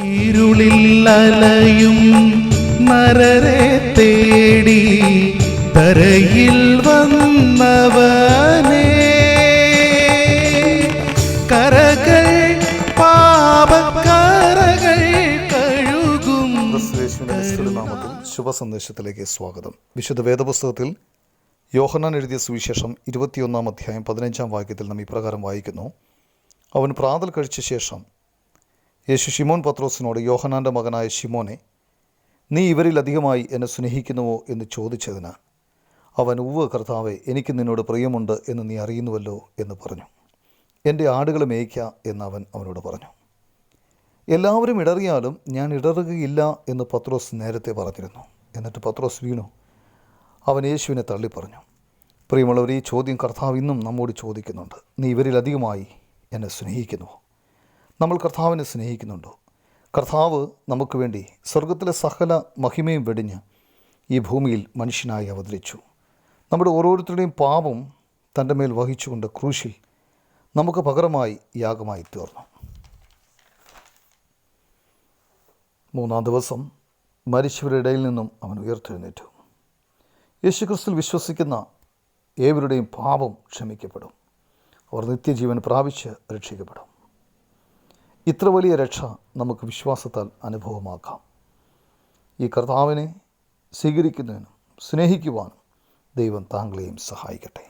ഇരുളിൽ അലയും നരരെ തേടി തരയിൽ വന്നവനേ, കരകൾ പാപക്കരകൾ കഴുകും. നാമത്തിൽ ശുഭസന്ദേശത്തിലേക്ക് സ്വാഗതം. വിശുദ്ധ വേദപുസ്തകത്തിൽ യോഹന്നാൻ എഴുതിയ സുവിശേഷം 21-ാം അധ്യായം 15-ാം വാക്യത്തിൽ നാം ഇപ്രകാരം വായിക്കുന്നു: അവൻ പ്രാതൽ കഴിച്ച ശേഷം യേശു ശിമോൻ പത്രോസിനോട്, യോഹന്നാൻ്റെ മകനായ ശിമോനെ, നീ ഇവരിൽ അധികമായി എന്നെ സ്നേഹിക്കുന്നുവോ എന്ന് ചോദിച്ചതിന് അവൻ, ഉവ്വ് കർത്താവേ, എനിക്ക് നിന്നോട് പ്രിയമുണ്ട് എന്ന് നീ അറിയുന്നുവല്ലോ എന്ന് പറഞ്ഞു. എൻ്റെ ആടുകളെ മേയ്ക്ക എന്ന് അവൻ അവനോട് പറഞ്ഞു. എല്ലാവരും ഇടറിയാലും ഞാൻ ഇടറുകയില്ല എന്ന് പത്രോസ് നേരത്തെ പറഞ്ഞിരുന്നു. എന്നിട്ട് പത്രോസ് വീണു അവൻ യേശുവിനെ തള്ളിപ്പറഞ്ഞു. പ്രിയമുള്ളവർ, ഈ ചോദ്യം കർത്താവ് ഇന്നും നമ്മോട് ചോദിക്കുന്നുണ്ട്. നീ ഇവരിൽ അധികമായി എന്നെ സ്നേഹിക്കുന്നുവോ? നമ്മൾ കർത്താവിനെ സ്നേഹിക്കുന്നുണ്ടോ? കർത്താവ് നമുക്ക് വേണ്ടി സ്വർഗത്തിലെ സകല മഹിമയും വെടിഞ്ഞ് ഈ ഭൂമിയിൽ മനുഷ്യനായി അവതരിച്ചു. നമ്മുടെ ഓരോരുത്തരുടെയും പാപം തൻ്റെ മേൽ വഹിച്ചുകൊണ്ട് ക്രൂശിൽ നമുക്ക് പകരമായി യാഗമായി തീർന്നു. 3-ാം ദിവസം മരിച്ചവരുടെ ഇടയിൽ നിന്നും അവൻ ഉയർത്തെഴുന്നേറ്റു. യേശുക്രിസ്തുവിൽ വിശ്വസിക്കുന്ന ഏവരുടെയും പാപം ക്ഷമിക്കപ്പെടും. അവർ നിത്യജീവൻ പ്രാപിച്ച് രക്ഷിക്കപ്പെടും. ഇത്ര വലിയ രക്ഷ നമുക്ക് വിശ്വാസത്താൽ അനുഭവമാക്കാം. ഈ കർത്താവിനെ സ്വീകരിക്കുന്നതിനും സ്നേഹിക്കുവാനും ദൈവം താങ്കളെയും സഹായിക്കട്ടെ.